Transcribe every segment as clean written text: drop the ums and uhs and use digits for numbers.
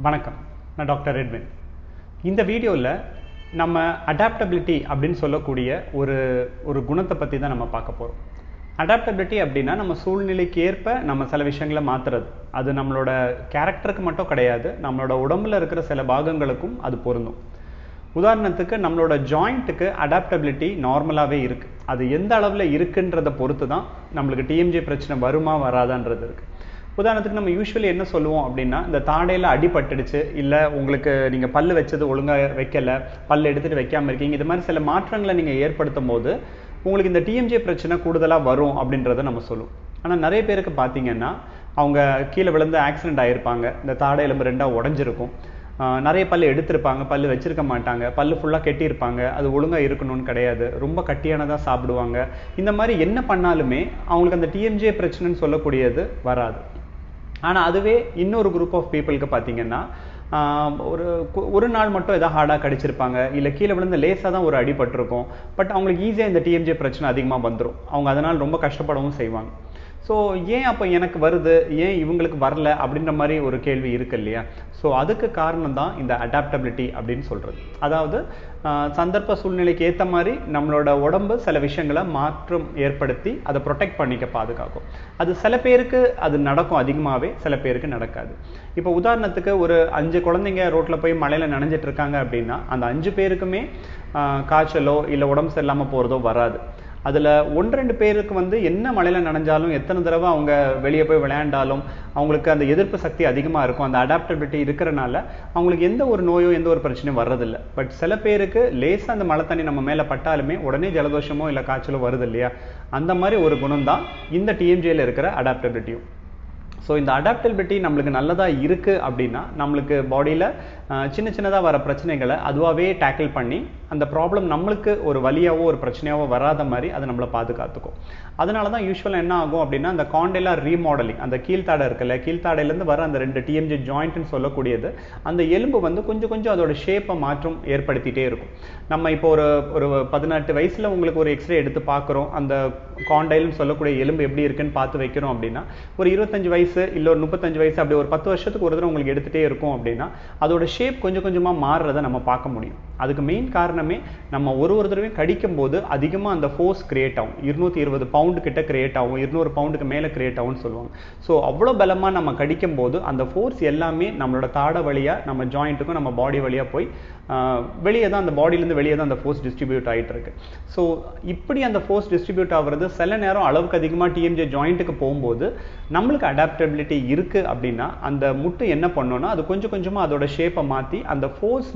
வணக்கம், நான் doctor Edwin. இந்த வீடியோவில் நம்ம அடாப்டபிலிட்டி அப்படின்னு சொல்லக்கூடிய ஒரு குணத்தை பற்றி தான் நம்ம பார்க்க போகிறோம். அடாப்டபிலிட்டி அப்படின்னா நம்ம சூழ்நிலைக்கு ஏற்ப நம்ம சில விஷயங்களை மாற்றுறது. அது நம்மளோட கேரக்டருக்கு மட்டும் கிடையாது, நம்மளோட உடம்புல இருக்கிற சில பாகங்களுக்கும் அது பொருந்தும். உதாரணத்துக்கு நம்மளோட ஜாயிண்ட்டுக்கு அடாப்டபிலிட்டி நார்மலாகவே இருக்குது. அது எந்த அளவில் இருக்குன்றதை பொறுத்து தான் நம்மளுக்கு டிஎம்ஜே பிரச்சனை வருமா வராதான்றது இருக்குது. உதாரணத்துக்கு நம்ம யூஸ்வலி என்ன சொல்லுவோம் அப்படின்னா, இந்த தாடையில் அடிபட்டுடுச்சு, இல்லை உங்களுக்கு நீங்கள் பல் வச்சது ஒழுங்காக வைக்கலை, பல் எடுத்துகிட்டு வைக்காமல் இருக்கீங்க, இது மாதிரி சில மாற்றங்களை நீங்கள் ஏற்படுத்தும் போது உங்களுக்கு இந்த டிஎம்ஜே பிரச்சனை கூடுதலாக வரும் அப்படின்றத நம்ம சொல்லுவோம். ஆனால் நிறைய பேருக்கு பார்த்தீங்கன்னா, அவங்க கீழே விழுந்து ஆக்சிடென்ட் ஆகிருப்பாங்க, இந்த தாடை எலும்பு ரெண்டாக உடஞ்சிருக்கும், நிறைய பல் எடுத்திருப்பாங்க, பல் வச்சிருக்க மாட்டாங்க, பல் ஃபுல்லாக கெட்டியிருப்பாங்க, அது ஒழுங்காக இருக்கணும்னு கிடையாது, ரொம்ப கட்டியானதாக சாப்பிடுவாங்க. இந்த மாதிரி என்ன பண்ணாலுமே அவங்களுக்கு அந்த டிஎம்ஜே பிரச்சனைன்னு சொல்லக்கூடியது வராது. ஆனால் அதுவே இன்னொரு குரூப் ஆஃப் பீப்புளுக்கு பார்த்தீங்கன்னா, ஒரு நாள் மட்டும் எதாவது ஹார்டாக கடிச்சிருப்பாங்க, இல்லை கீழே விழுந்து லேசாக தான் ஒரு அடிபட்டிருக்கும், பட் அவங்களுக்கு ஈஸியாக இந்த டிஎம்ஜே பிரச்சனை அதிகமாக வந்துடும். அவங்க அதனால் ரொம்ப கஷ்டப்படவும் செய்வாங்க. ஸோ ஏன் அப்போ எனக்கு வருது, ஏன் இவங்களுக்கு வரல அப்படின்ற மாதிரி ஒரு கேள்வி இருக்கு இல்லையா? ஸோ அதுக்கு காரணம் தான் இந்த அடாப்டபிலிட்டி அப்படின்னு சொல்கிறது. அதாவது சந்தர்ப்ப சூழ்நிலைக்கு ஏற்ற மாதிரி நம்மளோட உடம்பு சில விஷயங்களை மாற்றம் ஏற்படுத்தி அதை ப்ரொடெக்ட் பண்ணிக்க பாதுகாக்கும். அது சில பேருக்கு அது நடக்கும் அதிகமாகவே, சில பேருக்கு நடக்காது. இப்போ உதாரணத்துக்கு ஒரு 5 குழந்தைங்க ரோட்டில் போய் மழையில் நனைஞ்சிட்டு இருக்காங்க அப்படின்னா, அந்த 5 பேருக்குமே காய்ச்சலோ இல்லை உடம்பு சரியில்லாமல் போகிறதோ வராது. அதில் 1-2 பேருக்கு என்ன மழையில் நனைஞ்சாலும், எத்தனை தடவை அவங்க வெளியே போய் விளையாண்டாலும் அவங்களுக்கு அந்த எதிர்ப்பு சக்தி அதிகமாக இருக்கும். அந்த அடாப்டபிலிட்டி இருக்கிறனால அவங்களுக்கு எந்த ஒரு நோயோ எந்த ஒரு பிரச்சனையும் வர்றதில்லை. பட் சில பேருக்கு லேசாக அந்த மழை தண்ணி நம்ம மேலே பட்டாலுமே உடனே ஜலதோஷமோ இல்லை காய்ச்சலோ வருது இல்லையா? அந்த மாதிரி ஒரு குணம் தான் இந்த டிஎம்ஜேல இருக்கிற அடாப்டபிலிட்டியும். ஸோ இந்த அடாப்டபிலிட்டி நம்மளுக்கு நல்லதாக இருக்குது அப்படின்னா, நம்மளுக்கு பாடியில் சின்ன சின்னதாக வர பிரச்சனைகளை அதுவாகவே டேக்கிள் பண்ணி அந்த ப்ராப்ளம் நம்மளுக்கு ஒரு வலியாவோ ஒரு பிரச்சனையாவோ வராத மாதிரி அதை நம்மளை பாதுகாத்துக்கும். அதனால தான் யூஸ்வலாக என்ன ஆகும் அப்படின்னா, அந்த காண்டெல்லா ரீமாடலிங், அந்த கீழ்த்தாடை இருக்குல்ல, கீழ்த்தாடையிலேருந்து வர அந்த 2 டிஎம்ஜே ஜாயிண்ட்னு சொல்லக்கூடியது, அந்த எலும்பு கொஞ்சம் கொஞ்சம் அதோட ஷேப்பை மாற்றம் ஏற்படுத்திகிட்டே இருக்கும். நம்ம இப்போ ஒரு 18 வயசில் உங்களுக்கு ஒரு எக்ஸ்ரே எடுத்து பார்க்குறோம், அந்த காண்டைல்னு சொல்லக்கூடிய எலும்பு எப்படி இருக்குன்னு பார்த்து வைக்கிறோம் அப்படின்னா, ஒரு 25 வயசு இல்லை ஒரு 35 வயசு அப்படி ஒரு 10 வருஷத்துக்கு ஒரு தடவை உங்களுக்கு எடுத்துகிட்டே இருக்கும் அப்படின்னா அதோட ஷேப் கொஞ்சம் கொஞ்சமாக மாறுறதை நம்ம பார்க்க முடியும். அதுக்கு மெயின் காரணமே நம்ம ஒரு தடவையும் கடிக்கும் போது அதிகமாக அந்த ஃபோர்ஸ் கிரியேட் ஆகும். 220 பவுண்டு கிட்ட கிரியேட் ஆகும், 200 பவுண்டுக்கு மேலே கிரியேட் ஆகும்னு சொல்லுவாங்க. ஸோ அவ்வளோ பலமாக நம்ம கடிக்கும் போது அந்த ஃபோர்ஸ் எல்லாமே நம்மளோட தாடை வழியாக நம்ம ஜாயிண்ட்டுக்கும் நம்ம பாடி வழியாக போய் வெளியே தான், அந்த பாடியிலேருந்து வெளியே தான் அந்த ஃபோர்ஸ் டிஸ்ட்ரிபியூட் ஆகிட்டு இருக்கு. ஸோ இப்படி அந்த ஃபோர்ஸ் டிஸ்ட்ரிபியூட் ஆகிறது சில நேரம் அளவுக்கு அதிகமாக டிஎம்ஜே ஜாயிண்ட்டுக்கு போகும்போது நம்மளுக்கு அடாப்டபிலிட்டி இருக்குது அப்படின்னா அந்த முட்டு என்ன பண்ணோன்னா, அது கொஞ்சம் கொஞ்சமாக அதோட ஷேப்பை மாற்றி அந்த ஃபோர்ஸ்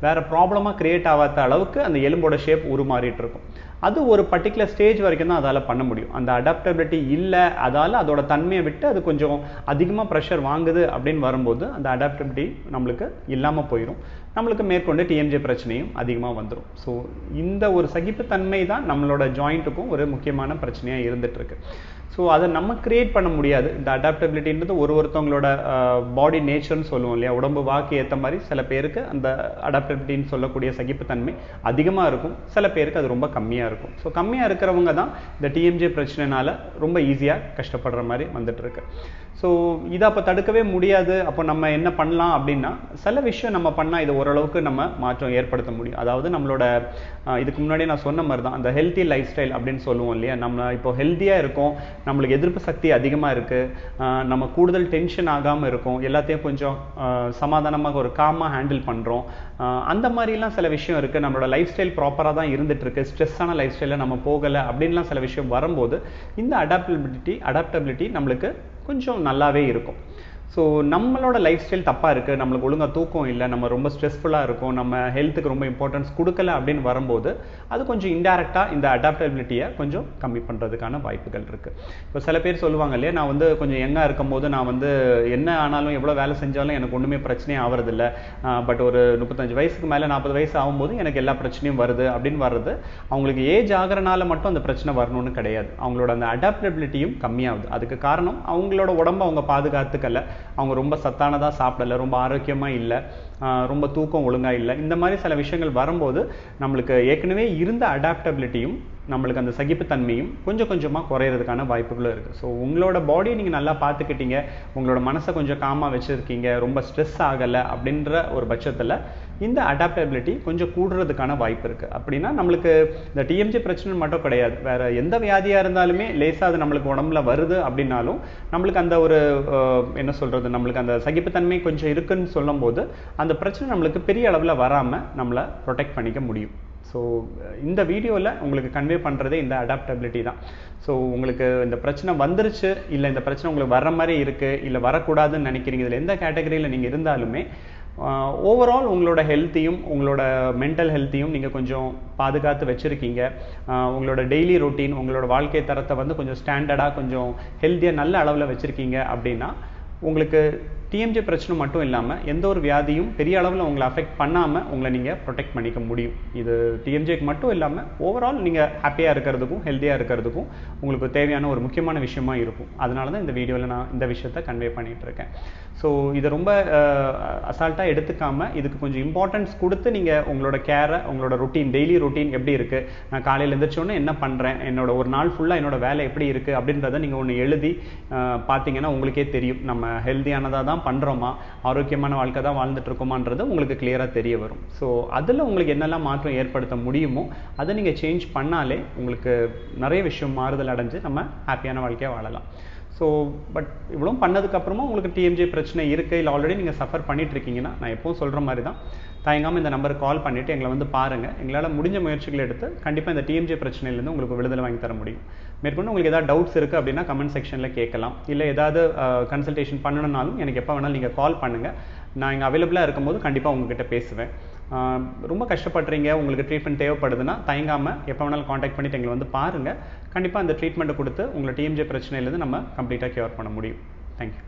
வேறு ப்ராப்ளமாக கிரியேட் ஆகாத அளவுக்கு அந்த எலும்போட ஷேப் உருமாறிட்டு இருக்கும். அது ஒரு பர்டிகுலர் ஸ்டேஜ் வரைக்கும் தான் அதால் பண்ண முடியும். அந்த அடாப்டபிலிட்டி இல்லை, அதால் அதோட தன்மையை விட்டு அது கொஞ்சம் அதிகமாக ப்ரெஷர் வாங்குது அப்படின்னு வரும்போது அந்த அடாப்டபிலிட்டி நம்மளுக்கு இல்லாமல் போயிடும். நம்மளுக்கு மேற்கொண்டு டிஎம்ஜே பிரச்சனையும் அதிகமாக வந்துடும். ஸோ இந்த ஒரு சகிப்புத்தன்மை தான் நம்மளோட ஜாயிண்ட்டுக்கும் ஒரு முக்கியமான பிரச்சனையாக இருந்துகிட்ருக்கு. ஸோ அதை நம்ம கிரியேட் பண்ண முடியாது. இந்த அடாப்டபிலிட்டின்றது ஒருத்தவங்களோட பாடி நேச்சர்னு சொல்லுவோம் இல்லையா? உடம்பு வாக்கு ஏற்ற மாதிரி சில பேருக்கு அந்த அடாப்டபிலிட்டின்னு சொல்லக்கூடிய சகிப்புத்தன்மை அதிகமாக இருக்கும், சில பேருக்கு அது ரொம்ப கம்மியாக இருக்கும். ஸோ கம்மியாக இருக்கிறவங்க தான் இந்த டிஎம்ஜே பிரச்சனைனால ரொம்ப ஈஸியாக கஷ்டப்படுற மாதிரி வந்துட்டுருக்கு. ஸோ இதை அப்போ தடுக்கவே முடியாது. அப்போ நம்ம என்ன பண்ணலாம் அப்படின்னா, சில விஷயம் நம்ம பண்ணால் இது ஓரளவுக்கு நம்ம மாற்றம் ஏற்படுத்த முடியும். அதாவது நம்மளோட இதுக்கு முன்னாடி நான் சொன்ன மாதிரி தான் அந்த ஹெல்த்தி லைஃப் ஸ்டைல் அப்படின்னு சொல்லுவோம் இல்லையா? நம்ம இப்போ ஹெல்த்தியாக இருக்கோம், நம்மளுக்கு எதிர்ப்பு சக்தி அதிகமாக இருக்குது, நம்ம கூடுதல் டென்ஷன் ஆகாமல் இருக்கும், எல்லாத்தையும் கொஞ்சம் சமாதானமாக ஒரு காமாக ஹேண்டில் பண்ணுறோம், அந்த மாதிரிலாம் சில விஷயம் இருக்குது. நம்மளோட லைஃப் ஸ்டைல் ப்ராப்பராக தான் இருந்துகிட்ருக்கு, ஸ்ட்ரெஸ்ஸான லைஃப் ஸ்டைலில் நம்ம போகலை அப்படின்லாம் சில விஷயம் வரும்போது இந்த அடாப்டபிலிட்டி நம்மளுக்கு கொஞ்சம் நல்லாவே இருக்கும். ஸோ நம்மளோட லைஃப் ஸ்டைல் தப்பாக இருக்குது, நம்மளுக்கு ஒழுங்காக தூக்கம் இல்லை, நம்ம ரொம்ப ஸ்ட்ரெஸ்ஃபுல்லாக இருக்கும், நம்ம ஹெல்த்துக்கு ரொம்ப இம்பார்ட்டன்ஸ் கொடுக்கல அப்படின்னு வரும்போது அது கொஞ்சம் இன்டெரக்டாக இந்த அடாப்டபிலிட்டியை கொஞ்சம் கம்மி பண்ணுறதுக்கான வாய்ப்புகள் இருக்குது. இப்போ சில பேர் சொல்லுவாங்க இல்லையா, நான் கொஞ்சம் யங்காக இருக்கும் போது நான் என்ன ஆனாலும் எவ்வளோ வேலை செஞ்சாலும் எனக்கு ஒன்றுமே பிரச்சனையே ஆகிறதில்ல, பட் ஒரு 35 வயசுக்கு மேலே 40 வயசு ஆகும்போது எனக்கு எல்லா பிரச்சனையும் வருது அப்படின்னு வர்றது அவங்களுக்கு ஏஜ் ஆகிறனால மட்டும் அந்த பிரச்சனை வரணும்னு கிடையாது. அவங்களோட அந்த அடாப்டபிலிட்டியும் கம்மியாகுது. அதுக்கு காரணம் அவங்களோட உடம்பை அவங்க பாதுகாத்துக்கல, அவங்க ரொம்ப சத்தானதாக சாப்பிடலை, ரொம்ப ஆரோக்கியமாக இல்லை, ரொம்ப தூக்கம் ஒழுங்காக இல்லை, இந்த மாதிரி சில விஷயங்கள் வரும்போது நம்மளுக்கு ஏற்கனவே இருந்த அடாப்டபிலிட்டியும் நம்மளுக்கு அந்த சகிப்புத்தன்மையும் கொஞ்சம் கொஞ்சமாக குறையிறதுக்கான வாய்ப்புகளும் இருக்குது. ஸோ உங்களோட பாடியை நீங்கள் நல்லா பார்த்துக்கிட்டீங்க, உங்களோட மனசை கொஞ்சம் காமாக வச்சுருக்கீங்க, ரொம்ப ஸ்ட்ரெஸ் ஆகலை அப்படின்ற ஒரு பட்சத்தில் இந்த அடாப்டபிலிட்டி கொஞ்சம் கூடுறதுக்கான வாய்ப்பு இருக்குது. அப்படின்னா நம்மளுக்கு இந்த டிஎம்ஜே பிரச்சனை மட்டும் கிடையாது, வேறு எந்த வியாதியாக இருந்தாலுமே லேசாக அது நம்மளுக்கு உடம்புல வருது அப்படின்னாலும் நம்மளுக்கு அந்த ஒரு என்ன சொல்கிறது, நம்மளுக்கு அந்த சகிப்புத்தன்மை கொஞ்சம் இருக்குன்னு சொல்லும் போது அந்த பிரச்சனை நம்மளுக்கு பெரிய அளவில் வராமல் நம்மளை ப்ரொடெக்ட் பண்ணிக்க முடியும். ஸோ இந்த வீடியோவில் உங்களுக்கு கன்வே பண்ணுறதே இந்த அடாப்டபிலிட்டி தான். ஸோ உங்களுக்கு இந்த பிரச்சனை வந்துருச்சு, இல்லை இந்த பிரச்சனை உங்களுக்கு வர்ற மாதிரி இருக்குது, இல்லை வரக்கூடாதுன்னு நினைக்கிறீங்க, இதில் எந்த கேட்டகரியில் நீங்கள் இருந்தாலுமே ஓவரால் உங்களோட ஹெல்த்தையும் உங்களோட மென்டல் ஹெல்த்தையும் நீங்கள் கொஞ்சம் பாதுகாத்து வச்சுருக்கீங்க, உங்களோட டெய்லி ரொட்டீன் உங்களோட வாழ்க்கை தரத்தை வந்து கொஞ்சம் ஸ்டாண்டர்டாக கொஞ்சம் ஹெல்த்தியாக நல்ல அளவில் வச்சுருக்கீங்க அப்படின்னா உங்களுக்கு டிஎம்ஜே பிரச்சனை மட்டும் இல்லாமல் எந்த ஒரு வியாதியும் பெரிய அளவில் உங்களை அஃபெக்ட் பண்ணாமல் உங்களை நீங்கள் ப்ரொடெக்ட் பண்ணிக்க முடியும். இது டிஎம்ஜேக்கு மட்டும் இல்லாமல் ஓவரால் நீங்கள் ஹாப்பியாக இருக்கிறதுக்கும் ஹெல்த்தியாக இருக்கிறதுக்கும் உங்களுக்கு தேவையான ஒரு முக்கியமான விஷயமா இருக்கும். அதனால தான் இந்த வீடியோவில் நான் இந்த விஷயத்தை கன்வே பண்ணிகிட்டு இருக்கேன். ஸோ இதை ரொம்ப அசால்ட்டாக எடுத்துக்காமல் இதுக்கு கொஞ்சம் இம்பார்ட்டன்ஸ் கொடுத்து நீங்கள் உங்களோட கேரை, உங்களோட ரொட்டீன், டெய்லி ரொட்டீன் எப்படி இருக்குது, நான் காலையில் எழுந்திரிச்சோன்னே என்ன பண்ணுறேன், என்னோட ஒரு நாள் ஃபுல்லாக என்னோட வேலை எப்படி இருக்குது அப்படின்றத நீங்கள் ஒன்று எழுதி பார்த்தீங்கன்னா உங்களுக்கே தெரியும், நம்ம ஹெல்த்தியானதாக தான் பண்ணுறோமா, ஆரோக்கியமான வாழ்க்கை தான் வாழ்ந்துட்டு இருக்கோமான்றது உங்களுக்கு கிளியராக தெரிய வரும். ஸோ அதில் உங்களுக்கு என்னெல்லாம் மாற்றம் ஏற்படுத்த முடியுமோ அதை நீங்கள் சேஞ்ச் பண்ணாலே உங்களுக்கு நிறைய விஷயம் மாறுதல் அடைஞ்சு நம்ம ஹாப்பியான வாழ்க்கையாக வாழலாம். ஸோ பட் இவ்வளோ பண்ணதுக்கப்புறமா உங்களுக்கு டிஎம்ஜே பிரச்சனை இருக்குது, இல்லை ஆல்ரெடி நீங்கள் சஃபர் பண்ணிட்டு இருக்கீங்கன்னா நான் எப்பவும் சொல்கிற மாதிரி தான், தயங்காமல் இந்த நம்பருக்கு கால் பண்ணிவிட்டு எங்களை வந்து பாருங்கள். எங்களால் முடிஞ்ச முயற்சிகளை எடுத்து கண்டிப்பாக இந்த டிஎம்ஜே பிரச்சனையிலேருந்து உங்களுக்கு விடுதலை வாங்கி தர முடியும். மேற்கொண்டு உங்களுக்கு ஏதாவது டவுட்ஸ் இருக்குது அப்படின்னா கமெண்ட் செக்ஷனில் கேட்கலாம், இல்லை ஏதாவது கன்சல்டேஷன் பண்ணணுன்னாலும் எனக்கு எப்போ வேணாலும் நீங்கள் கால் பண்ணுங்கள், நான் இங்கே அவைலபிளாக இருக்கும்போது கண்டிப்பாக உங்ககிட்ட பேசுவேன். ரொம்ப கஷ்டப்படுறீங்க, உங்களுக்கு ட்ரீட்மெண்ட் தேவைப்படுதுன்னா தயங்காமல் எப்போ வேணாலும் காண்டாக்ட் பண்ணிவிட்டு எங்களை வந்து பாருங்கள். கண்டிப்பாக அந்த ட்ரீட்மெண்ட்டை கொடுத்து உங்களை டிஎம்ஜே பிரச்சனையிலேருந்து நம்ம கம்ப்ளீட்டாக கியூர் பண்ண முடியும். தேங்க்யூ.